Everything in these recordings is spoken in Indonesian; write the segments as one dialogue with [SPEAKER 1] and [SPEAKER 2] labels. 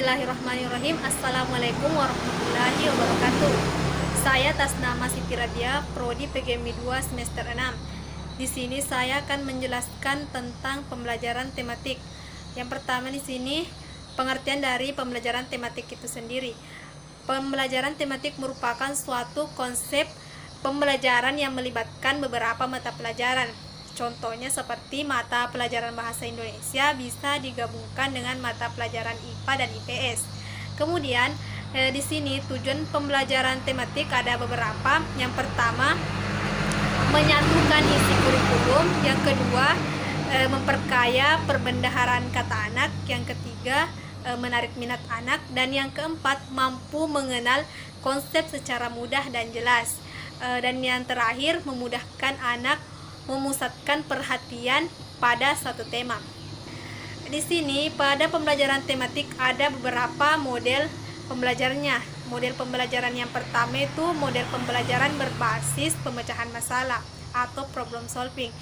[SPEAKER 1] Bismillahirrahmanirrahim. Assalamualaikum warahmatullahi wabarakatuh. Saya atas nama Siti Radia, Prodi PGMI 2 semester 6. Di sini saya akan menjelaskan tentang pembelajaran tematik. Yang pertama di sini pengertian dari pembelajaran tematik itu sendiri. Pembelajaran tematik merupakan suatu konsep pembelajaran yang melibatkan beberapa mata pelajaran. Contohnya seperti mata pelajaran bahasa Indonesia bisa digabungkan dengan mata pelajaran IPA dan IPS. Kemudian di sini tujuan pembelajaran tematik ada beberapa. Yang pertama, menyatukan isi kurikulum. Yang kedua, memperkaya perbendaharaan kata anak. Yang ketiga, menarik minat anak. Dan yang keempat, mampu mengenal konsep secara mudah dan jelas. Dan yang terakhir, memudahkan anak memusatkan perhatian pada suatu tema. Di sini pada pembelajaran tematik ada beberapa model pembelajarannya. Model pembelajaran yang pertama itu model pembelajaran berbasis pemecahan masalah atau problem solving.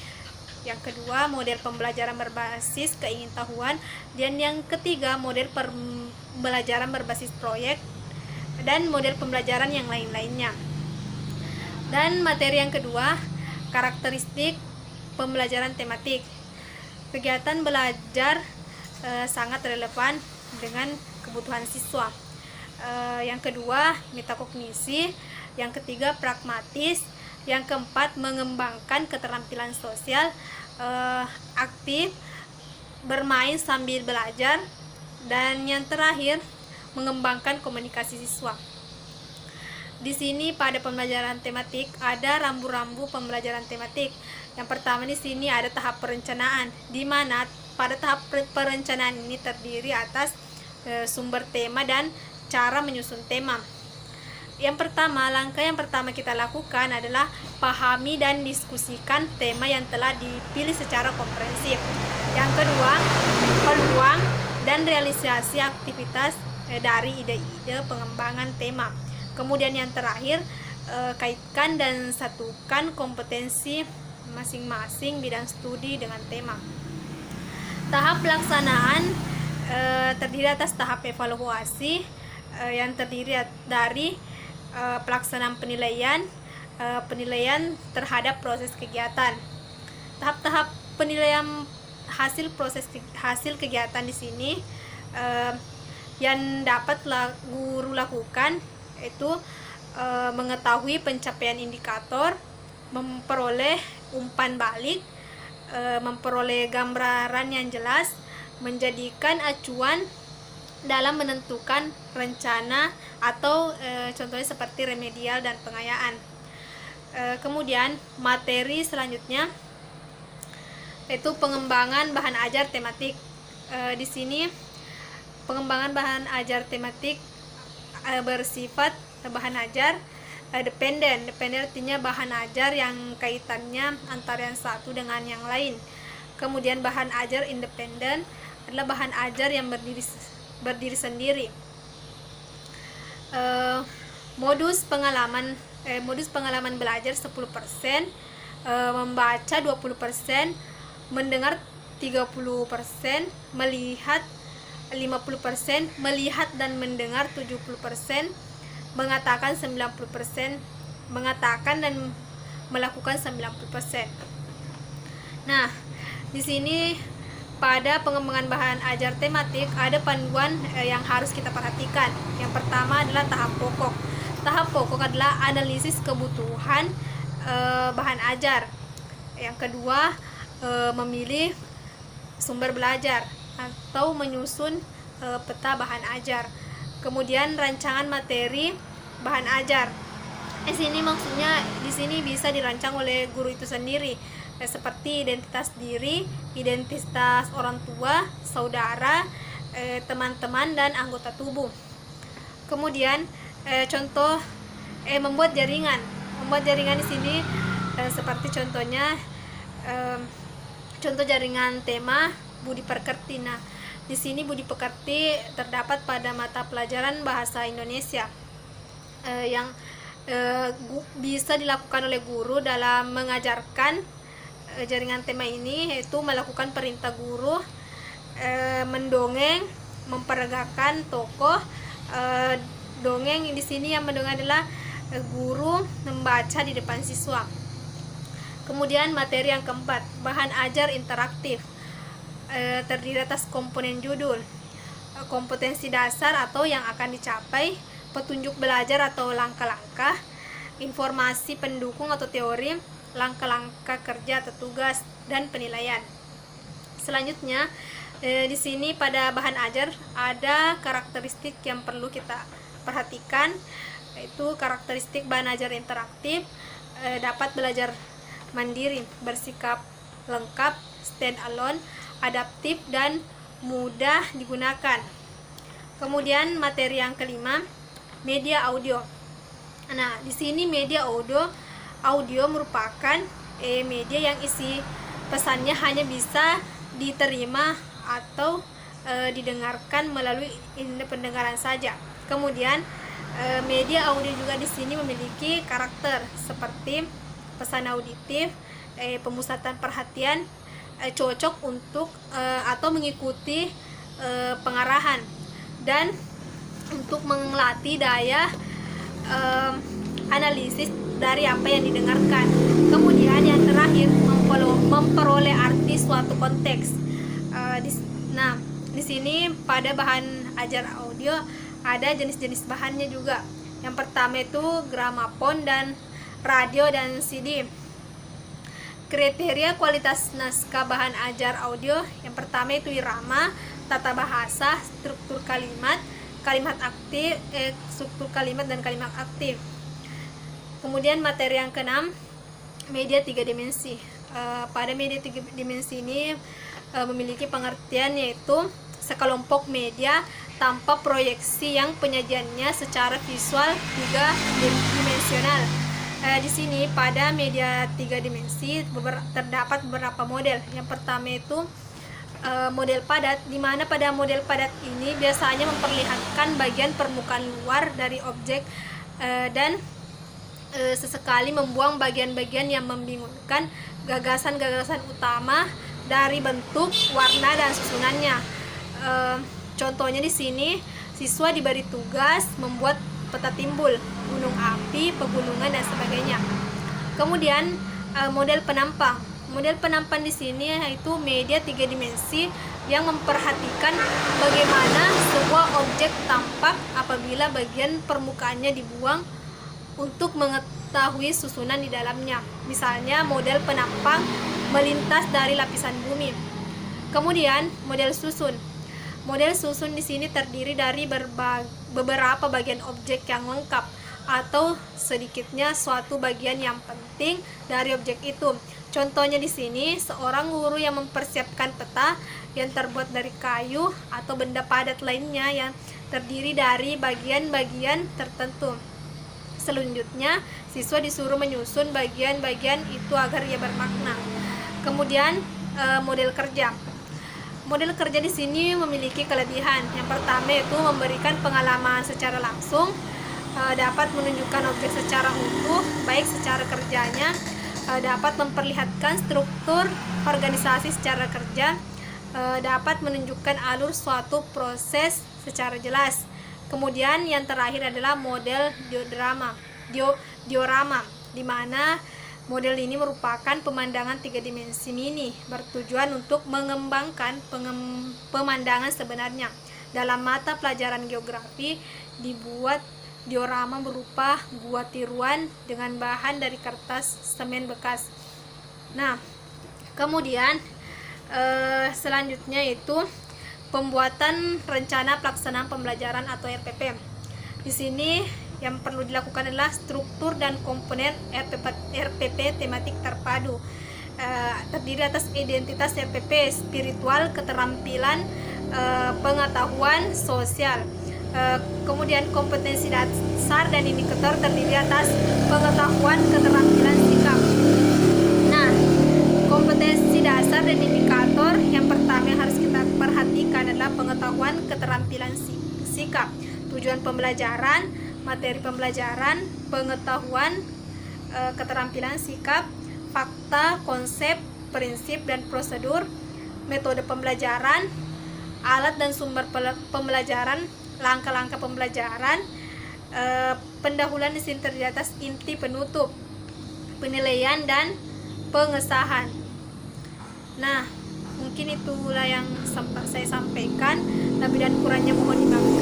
[SPEAKER 1] Yang kedua model pembelajaran berbasis keingintahuan, dan yang ketiga model pembelajaran berbasis proyek, dan model pembelajaran yang lain-lainnya. Dan materi yang kedua, karakteristik pembelajaran tematik. Kegiatan belajar sangat relevan dengan kebutuhan siswa. Yang kedua, metakognisi. Yang ketiga, pragmatis. Yang keempat, mengembangkan keterampilan sosial, aktif, bermain sambil belajar. Dan yang terakhir, mengembangkan komunikasi siswa. Di sini pada pembelajaran tematik ada rambu-rambu pembelajaran tematik. Yang pertama di sini ada tahap perencanaan, di mana pada tahap perencanaan ini terdiri atas sumber tema dan cara menyusun tema. Yang pertama, langkah yang pertama kita lakukan adalah pahami dan diskusikan tema yang telah dipilih secara komprehensif. Yang kedua, peluang dan realisasi aktivitas dari ide-ide pengembangan tema. Kemudian yang terakhir, kaitkan dan satukan kompetensi masing-masing bidang studi dengan tema. Tahap pelaksanaan terdiri atas tahap evaluasi yang terdiri dari pelaksanaan penilaian, penilaian terhadap proses kegiatan. Tahap-tahap penilaian hasil kegiatan di sini yang dapat guru lakukan itu mengetahui pencapaian indikator, memperoleh umpan balik, memperoleh gambaran yang jelas, menjadikan acuan dalam menentukan rencana atau contohnya seperti remedial dan pengayaan. Kemudian materi selanjutnya itu pengembangan bahan ajar tematik. Di sini pengembangan bahan ajar tematik bersifat bahan ajar dependen artinya bahan ajar yang kaitannya antara yang satu dengan yang lain. Kemudian bahan ajar independen adalah bahan ajar yang berdiri sendiri. Modus pengalaman belajar 10%, membaca 20%, mendengar 30%, melihat 50%, melihat dan mendengar 70%, mengatakan 90%, mengatakan dan melakukan 90%. Nah, di sini pada pengembangan bahan ajar tematik ada panduan yang harus kita perhatikan. Yang pertama adalah tahap pokok. Tahap pokok adalah analisis kebutuhan bahan ajar. Yang kedua, memilih sumber belajar atau menyusun peta bahan ajar. Kemudian rancangan materi bahan ajar. Di sini bisa dirancang oleh guru itu sendiri, seperti identitas diri, identitas orang tua, saudara, teman-teman dan anggota tubuh. Kemudian contoh membuat jaringan. Membuat jaringan di sini seperti contohnya contoh jaringan tema budi pekerti. Nah, di sini budi pekerti terdapat pada mata pelajaran bahasa Indonesia yang bisa dilakukan oleh guru dalam mengajarkan jaringan tema ini, yaitu melakukan perintah guru, mendongeng, memperagakan tokoh. Dongeng di sini yang mendongeng adalah guru membaca di depan siswa. Kemudian materi yang keempat, bahan ajar interaktif, terdiri atas komponen judul, kompetensi dasar atau yang akan dicapai, petunjuk belajar atau langkah-langkah, informasi pendukung atau teori, langkah-langkah kerja atau tugas, dan penilaian. Selanjutnya, di sini pada bahan ajar ada karakteristik yang perlu kita perhatikan, yaitu karakteristik bahan ajar interaktif, dapat belajar mandiri, bersikap lengkap, stand alone, adaptif, dan mudah digunakan. Kemudian materi yang kelima, media audio. Nah, di sini media audio merupakan media yang isi pesannya hanya bisa diterima atau didengarkan melalui indera pendengaran saja. Kemudian media audio juga di sini memiliki karakter seperti pesan auditif, pemusatan perhatian, cocok untuk atau mengikuti pengarahan, dan untuk melatih daya analisis dari apa yang didengarkan. Kemudian yang terakhir, memperoleh arti suatu konteks. Di sini pada bahan ajar audio ada jenis-jenis bahannya juga. Yang pertama itu gramafon dan radio dan CD. Kriteria kualitas naskah bahan ajar audio, yang pertama itu irama, tata bahasa, struktur kalimat, struktur kalimat dan kalimat aktif. Kemudian materi yang keenam, media 3 dimensi. Pada media 3 dimensi ini memiliki pengertian yaitu sekelompok media tanpa proyeksi yang penyajiannya secara visual juga dimensional. Di sini pada media 3 dimensi terdapat beberapa model. Yang pertama itu model padat, di mana pada model padat ini biasanya memperlihatkan bagian permukaan luar dari objek dan sesekali membuang bagian-bagian yang membingungkan gagasan-gagasan utama dari bentuk, warna, dan susunannya. Contohnya di sini siswa diberi tugas membuat peta timbul, gunung api, pegunungan, dan sebagainya. Kemudian model penampang. Model penampang di sini yaitu media 3 dimensi yang memperhatikan bagaimana sebuah objek tampak apabila bagian permukaannya dibuang untuk mengetahui susunan di dalamnya. Misalnya model penampang melintas dari lapisan bumi. Kemudian model susun. Model susun di sini terdiri dari beberapa bagian objek yang lengkap atau sedikitnya suatu bagian yang penting dari objek itu. Contohnya di sini seorang guru yang mempersiapkan peta yang terbuat dari kayu atau benda padat lainnya yang terdiri dari bagian-bagian tertentu. Selanjutnya, siswa disuruh menyusun bagian-bagian itu agar ia bermakna. Kemudian model kerja. Model kerja di sini memiliki kelebihan. Yang pertama itu memberikan pengalaman secara langsung, dapat menunjukkan objek secara utuh, baik secara kerjanya, dapat memperlihatkan struktur organisasi secara kerja, dapat menunjukkan alur suatu proses secara jelas. Kemudian yang terakhir adalah model diorama, di mana model ini merupakan pemandangan 3 dimensi mini bertujuan untuk mengembangkan pemandangan sebenarnya. Dalam mata pelajaran geografi dibuat diorama berupa gua tiruan dengan bahan dari kertas semen bekas. Nah, kemudian selanjutnya itu pembuatan rencana pelaksanaan pembelajaran atau RPP. Di sini yang perlu dilakukan adalah struktur dan komponen RPP tematik terpadu. Terdiri atas identitas RPP, spiritual, keterampilan, pengetahuan sosial. Kemudian kompetensi dasar dan indikator terdiri atas pengetahuan, keterampilan, sikap. Nah, kompetensi dasar dan indikator yang pertama yang harus kita perhatikan adalah pengetahuan, keterampilan, sikap. Tujuan pembelajaran, materi pembelajaran, pengetahuan, keterampilan, sikap, fakta, konsep, prinsip, dan prosedur, metode pembelajaran, alat dan sumber pembelajaran, langkah-langkah pembelajaran, pendahuluan di sini terdiri atas inti, penutup, penilaian, dan pengesahan. Nah, mungkin itulah yang sempat saya sampaikan. Lebih dan kurangnya mohon dimaklumi.